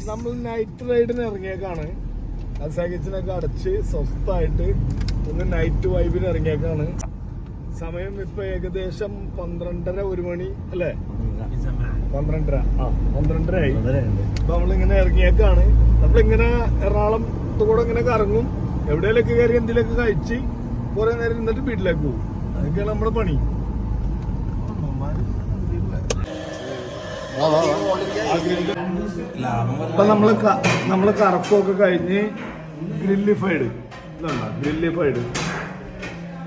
നമ്മൾ നൈറ്റ് റൈഡിന് ഇറങ്ങിയേക്കാണ്. സഹിച്ചിനൊക്കെ അടച്ച് സ്വസ്ഥമായിട്ട് ഒന്ന് നൈറ്റ് വൈബിന് ഇറങ്ങിയേക്കാണ്. സമയം ഇപ്പൊ ഏകദേശം 12:30 1 മണി അല്ലേ? 12:30 ആയി. അപ്പൊ നമ്മളിങ്ങനെ ഇറങ്ങിയേക്കാണ്. നമ്മളിങ്ങനെ എറണാകുളത്തൂടെ ഇങ്ങനെ കറങ്ങും, എവിടെയൊക്കെ കയറി എന്തെങ്കിലുമൊക്കെ കഴിച്ച് കുറെ നേരം നിന്നിട്ട് വീട്ടിലേക്ക് പോകും. അതൊക്കെയാണ് നമ്മുടെ പണി. അപ്പൊ നമ്മള് കറക്കമൊക്കെ കഴിഞ്ഞ് ഗ്രില്ലിഫൈഡ്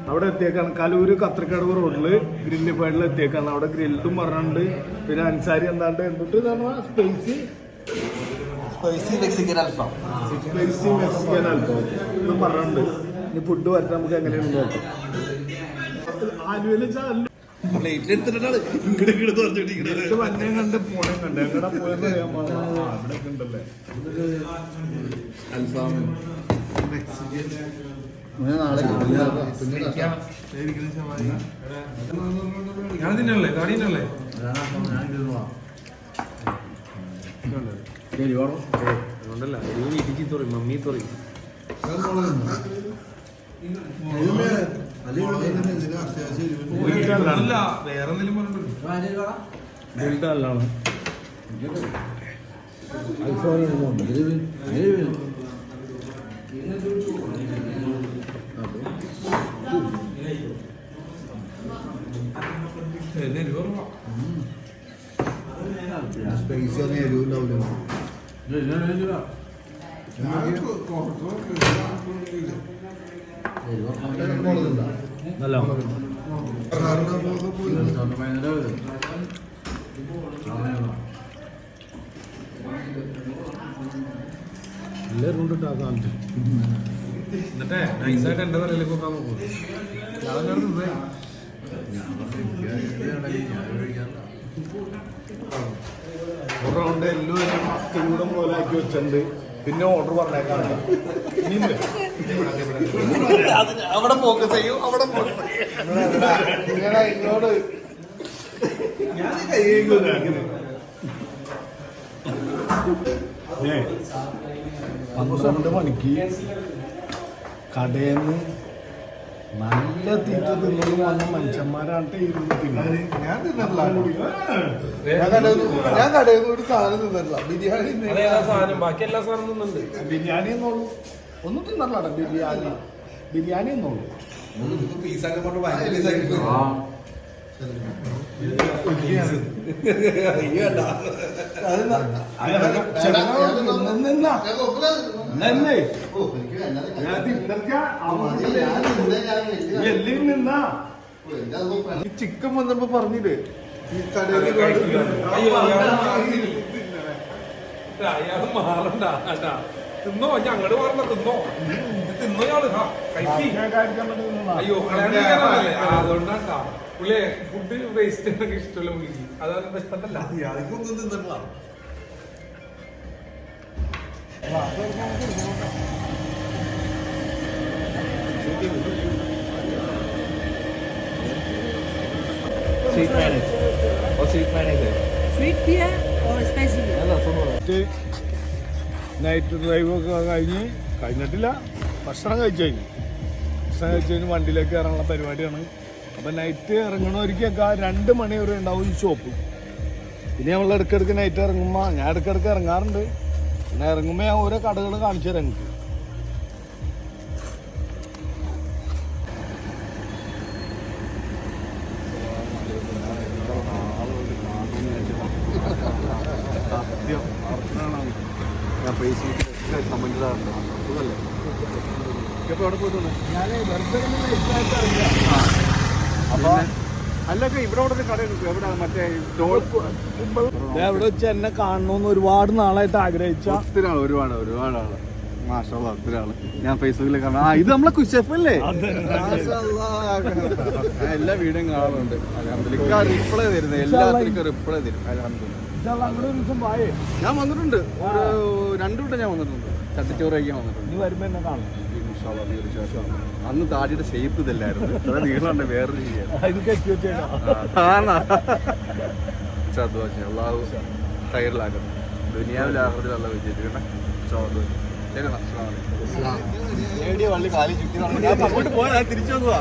അവിടെ എത്തിയേക്കാണ്. കലൂര് കത്രക്കടവ് റോഡില് ഗ്രില്ലിഫൈഡിൽ എത്തിയേക്കാണ്. അവിടെ ഗ്രില്ലും പറഞ്ഞിട്ടുണ്ട്. പിന്നെ അൻസാരി എന്താണ്ട് എന്തിട്ട് സ്പൈസി മെക്സിക്കൻ അൽഫാം എന്നും പറഞ്ഞിട്ടുണ്ട്. ഇനി ഫുഡ് വരട്ടെ, നമുക്ക് എങ്ങനെയാണ് നോക്കാം. ആലുവയില് വന്നേം കണ്ട് പോണേം കണ്ട് എങ്ങടെ പോയെന്ന് അറിയാൻ പാടില്ല. അവിടെ ഉണ്ടല്ലേ അൽഫാം ഞാനിന്നല്ലേ കാണിന്നല്ലേ അതുകൊണ്ടല്ല ഇടിച്ചി തുറയും മമ്മി തുറയും. വേറെ എന്തെങ്കിലും സ്പൈസി എരിവുണ്ടാവില്ല. നല്ല എല്ലാവരും കൊണ്ടിട്ടാക്കാൻ എന്നിട്ടേ നൈസായിട്ട് എന്റെ തലയിലേക്ക് നോക്കാൻ നോക്കും. ഒരു റൗണ്ട് എല്ലാവരും മസ്തികൂടം പോലെ ആക്കി വെച്ചിട്ടുണ്ട്. പിന്നെ ഓർഡർ പറഞ്ഞേക്കാണ്. അവിടെ ഫോക്കസ് ചെയ്യും, അവിടെ ഇങ്ങോട്ട് 12 മണിക്ക് കടയിൽ നിന്ന് നല്ല തീറ്റ തിന്നതും വന്ന മനുഷ്യന്മാരാണ് ഇരുന്ന് തിന്നത്. ഞാൻ കടയിൽ നിന്ന് ഒരു സാധനം തിന്നില്ല. ബിരിയാണി ബാക്കി എല്ലാ സാധനം തിന്നുന്നുണ്ട്. ബിരിയാണി എന്നോളൂ ഒന്നും തിന്നല്ല. ബിരിയാണി എന്നോളൂ പീസൊക്കെ കൊണ്ട് ചിക്കൻ വന്നപ്പോ പറഞ്ഞില്ലേ ഈ കടയിൽ അയാൾ മാറണ്ട തിന്നോ, ഞങ്ങട് മാറണ്ട തിന്നോ ഇയാള് അയ്യോ അതുകൊണ്ടാ പുള്ളിയെ ഫുഡ് വേസ്റ്റ് ഒക്കെ ഇഷ്ടമല്ല പുള്ളിക്ക്. അതാണ് ഇഷ്ടമല്ല. അതൊന്നും തിന്നിട്ടില്ല. നൈറ്റ് ഡ്രൈവ് ഒക്കെ കഴിഞ്ഞിട്ടില്ല. ഭക്ഷണം കഴിച്ചു കഴിഞ്ഞ് വണ്ടിയിലേക്ക് ഇറങ്ങുന്ന പരിപാടിയാണ്. അപ്പം നൈറ്റ് ഇറങ്ങണവർക്കൊക്കെ 2 മണി വരെ ഉണ്ടാവും ഈ ഷോപ്പ്. പിന്നെ നമ്മൾ ഇടയ്ക്കിടയ്ക്ക് നൈറ്റ് ഇറങ്ങുമ്പോൾ ഞാൻ ഇടയ്ക്കിടയ്ക്ക് ഇറങ്ങാറുണ്ട്. പിന്നെ ഇറങ്ങുമ്പോൾ ഞാൻ ഓരോ കടകൾ കാണിച്ചു തരാം എനിക്ക്. ഞാൻ ഫേസ്ബുക്കിൽ കമന്റ് ഇടാറുണ്ട്. സുഖല്ലേ? ഇപ്പൊ എവിടെ പോയിട്ടുണ്ട്? ഞാൻ വെറുതെ അപ്പൊ അല്ലൊക്കെ ഇവിടെ ഒരു കടയുണ്ട്. എവിടെ മറ്റേ എവിടെ വെച്ച് എന്നെ കാണണമെന്ന് ഒരുപാട് നാളായിട്ട് ആഗ്രഹിച്ച ഒത്തിരി ആള്, ഒരുപാട് ആള്. മാഷാഅല്ലാഹ് ഒത്തിരി ആള് ഞാൻ ഫേസ്ബുക്കിൽ കാണാം. ഇത് നമ്മളെ കുശഫല്ലേ? എല്ലാ വീഡിയോയും കാണാറുണ്ട്. റിപ്ലൈ തരുന്നത് എല്ലാത്തിനും റിപ്ലൈ തരും. ഞാൻ വന്നിട്ടുണ്ട്. 2 വട്ടം ഞാൻ വന്നിട്ടുണ്ട്. ചട്ടിച്ചോറ് കഴിക്കാൻ വന്നിട്ടുണ്ട്. നീ വരുമ്പോ എന്നെ കാണും. അന്ന് താടിയുടെ ഷേപ്പ് ഇതല്ലായിരുന്നു. അത്ര നീളമുണ്ട്. വേറൊരു ചെയ്യാം. അള്ളാഹു ഹൈറിലാക്കട്ടെ. ദുനിയാവിലെ ആഹൃതിയിലുള്ള വിജയിച്ചു വള്ളി കാലി ചുറ്റി അങ്ങോട്ട് പോയാൽ തിരിച്ചു വന്നതാ.